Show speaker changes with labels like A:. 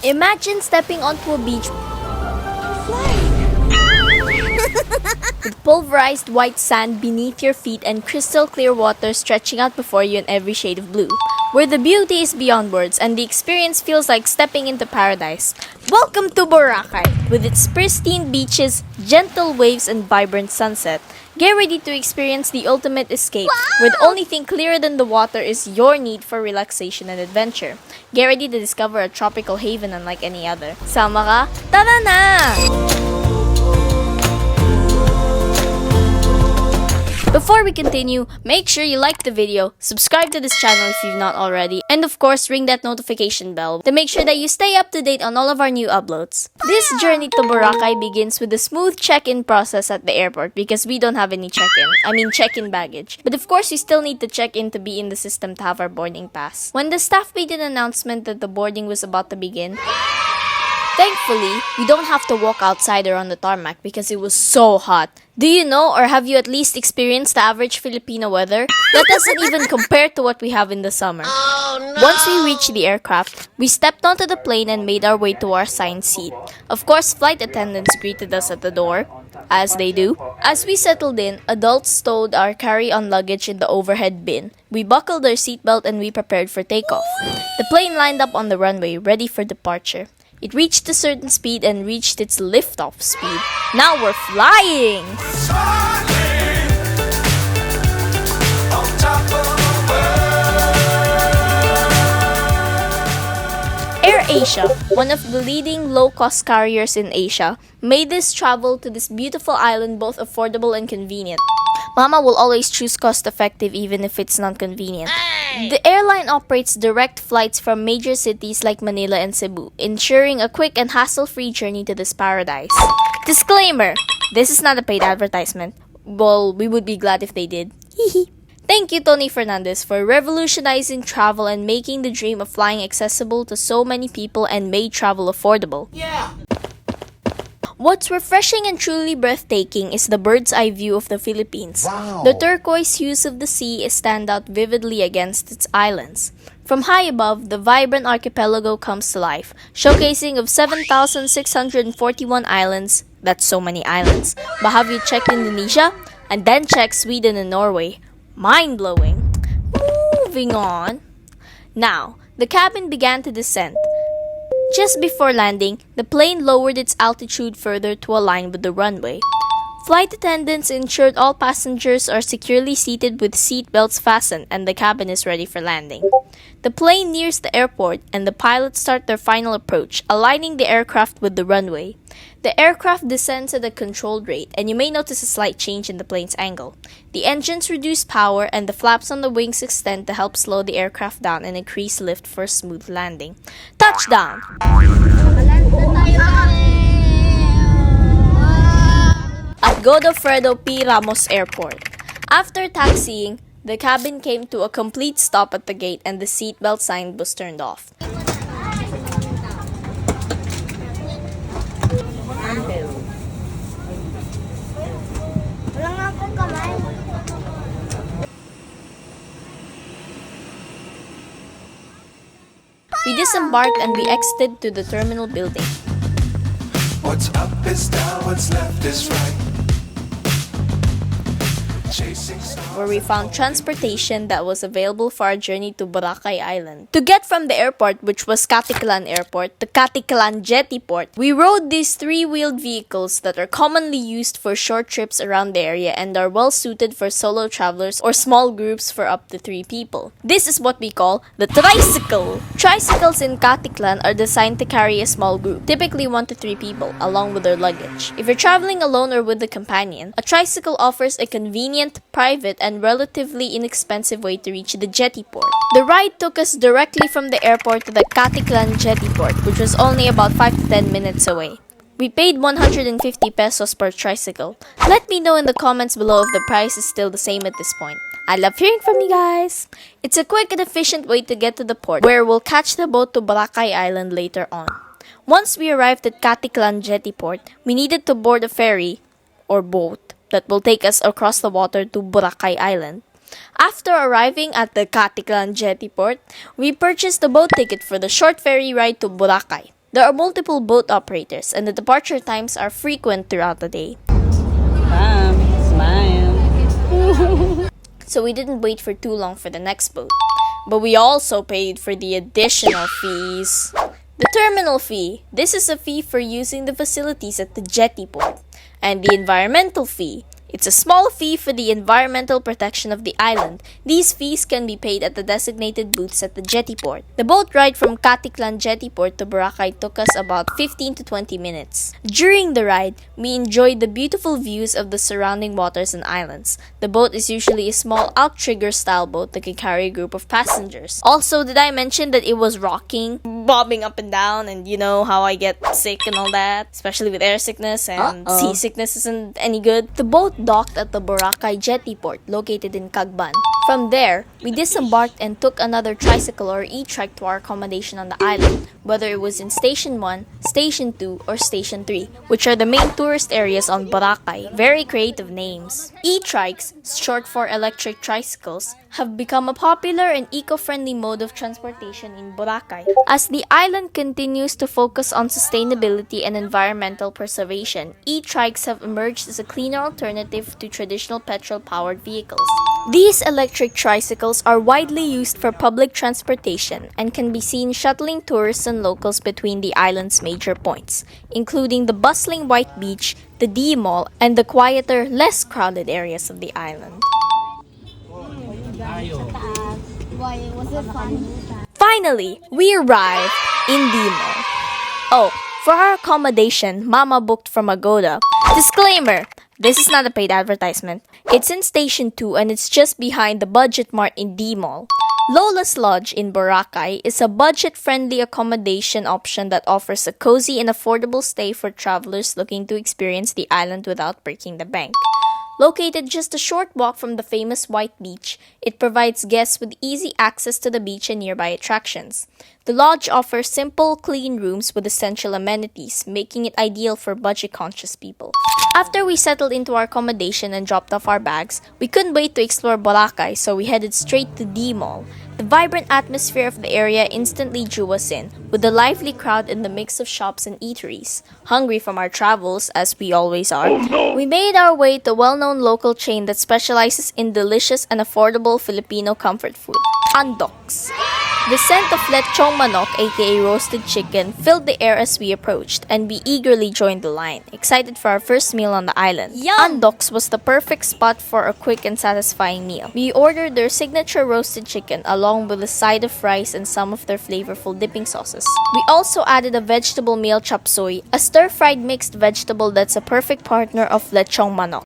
A: Imagine stepping onto a beach with pulverized white sand beneath your feet and crystal clear water stretching out before you in every shade of blue, where the beauty is beyond words and the experience feels like stepping into paradise. Welcome to Boracay, with its pristine beaches, gentle waves, and vibrant sunset. Get ready to experience the ultimate escape, where the only thing clearer than the water is your need for relaxation and adventure. Get ready to discover a tropical haven unlike any other. Sama ka? Tara na! Before we continue, make sure you like the video, subscribe to this channel if you've not already, and of course ring that notification bell to make sure that you stay up to date on all of our new uploads. This journey to Boracay begins with a smooth check-in process at the airport because we don't have any check-in baggage. But of course, we still need to check in to be in the system to have our boarding pass. When the staff made an announcement that the boarding was about to begin, thankfully, we don't have to walk outside or on the tarmac because it was so hot. Do you know or have you at least experienced the average Filipino weather? That doesn't even compare to what we have in the summer. Oh, no. Once we reached the aircraft, we stepped onto the plane and made our way to our assigned seat. Of course, flight attendants greeted us at the door, as they do. As we settled in, adults stowed our carry-on luggage in the overhead bin. We buckled our seatbelt and we prepared for takeoff. The plane lined up on the runway, ready for departure. It reached a certain speed and reached its liftoff speed. Now we're flying! AirAsia, one of the leading low-cost carriers in Asia, made this travel to this beautiful island both affordable and convenient. Mama will always choose cost-effective even if it's not convenient. The airline operates direct flights from major cities like Manila and Cebu, ensuring a quick and hassle-free journey to this paradise. Disclaimer! This is not a paid advertisement. Well, we would be glad if they did. Thank you, Tony Fernandez, for revolutionizing travel and making the dream of flying accessible to so many people and made travel affordable. Yeah! What's refreshing and truly breathtaking is the bird's eye view of the Philippines. Wow. The turquoise hues of the sea stand out vividly against its islands. From high above, the vibrant archipelago comes to life, showcasing of 7,641 islands. That's so many islands. But have you checked Indonesia? And then check Sweden and Norway. Mind-blowing. Moving on. Now, the cabin began to descend. Just before landing, the plane lowered its altitude further to align with the runway. Flight attendants ensured all passengers are securely seated with seat belts fastened and the cabin is ready for landing. The plane nears the airport and the pilots start their final approach, aligning the aircraft with the runway. The aircraft descends at a controlled rate and you may notice a slight change in the plane's angle. The engines reduce power and the flaps on the wings extend to help slow the aircraft down and increase lift for a smooth landing. Touchdown! At Godofredo P. Ramos Airport. After taxiing, the cabin came to a complete stop at the gate and the seatbelt sign was turned off. We disembarked and we exited to the terminal building.
B: What's up is down, what's left is right.
A: Where we found transportation that was available for our journey to Boracay Island. To get from the airport, which was Caticlan Airport, to Caticlan Jetty Port, we rode these three-wheeled vehicles that are commonly used for short trips around the area and are well suited for solo travelers or small groups for up to 3 people. This is what we call the tricycle. Tricycles in Caticlan are designed to carry a small group, typically 1 to 3 people, along with their luggage. If you're traveling alone or with a companion, a tricycle offers a convenient, private, and relatively inexpensive way to reach the jetty port. The ride took us directly from the airport to the Caticlan Jetty Port, which was only about 5 to 10 minutes away. We paid 150 pesos per tricycle. Let me know in the comments below if the price is still the same at this point. I love hearing from you guys. It's a quick and efficient way to get to the port, where we'll catch the boat to Boracay Island later on. Once we arrived at Caticlan Jetty Port, we needed to board a ferry, or boat, that will take us across the water to Boracay Island. After arriving at the Caticlan Jetty Port, we purchased the boat ticket for the short ferry ride to Boracay. There are multiple boat operators, and the departure times are frequent throughout the day.
C: Smile.
A: So we didn't wait for too long for the next boat. But we also paid for the additional fees. The terminal fee. This is a fee for using the facilities at the jetty port. And the environmental fee. It's a small fee for the environmental protection of the island. These fees can be paid at the designated booths at the jetty port. The boat ride from Katiklan jetty port to Boracay took us about 15 to 20 minutes. During the ride, we enjoyed the beautiful views of the surrounding waters and islands. The boat is usually a small outrigger style boat that can carry a group of passengers. Also, did I mention that it was rocking, bobbing up and down, and you know how I get sick and all that, especially with air sickness and seasickness isn't any good. The boat docked at the Boracay jetty port located in Cagban. From there, we disembarked and took another tricycle or e-trike to our accommodation on the island, whether it was in Station 1, Station 2, or Station 3, which are the main tourist areas on Boracay. Very creative names. E-trikes, short for electric tricycles, have become a popular and eco-friendly mode of transportation in Boracay. As the island continues to focus on sustainability and environmental preservation, e-trikes have emerged as a cleaner alternative to traditional petrol-powered vehicles. These electric tricycles are widely used for public transportation and can be seen shuttling tourists and locals between the island's major points, including the bustling White Beach, the D Mall, and the quieter, less crowded areas of the island. Finally, we arrived in D Mall. Oh, for our accommodation, Mama booked from Agoda. Disclaimer! This is not a paid advertisement. It's in Station 2 and it's just behind the Budget Mart in D Mall. Lola's Lodge in Boracay is a budget-friendly accommodation option that offers a cozy and affordable stay for travelers looking to experience the island without breaking the bank. Located just a short walk from the famous White Beach, it provides guests with easy access to the beach and nearby attractions. The lodge offers simple, clean rooms with essential amenities, making it ideal for budget-conscious people. After we settled into our accommodation and dropped off our bags, we couldn't wait to explore Boracay, so we headed straight to D Mall. The vibrant atmosphere of the area instantly drew us in, with a lively crowd and the mix of shops and eateries. Hungry from our travels, as we always are, we made our way to a well-known local chain that specializes in delicious and affordable Filipino comfort food, Andoks. The scent of lechong manok, aka roasted chicken, filled the air as we approached, and we eagerly joined the line, excited for our first meal on the island. Andoks was the perfect spot for a quick and satisfying meal. We ordered their signature roasted chicken along with a side of rice and some of their flavorful dipping sauces. We also added a vegetable meal chop suey, a stir-fried mixed vegetable that's a perfect partner of lechong manok.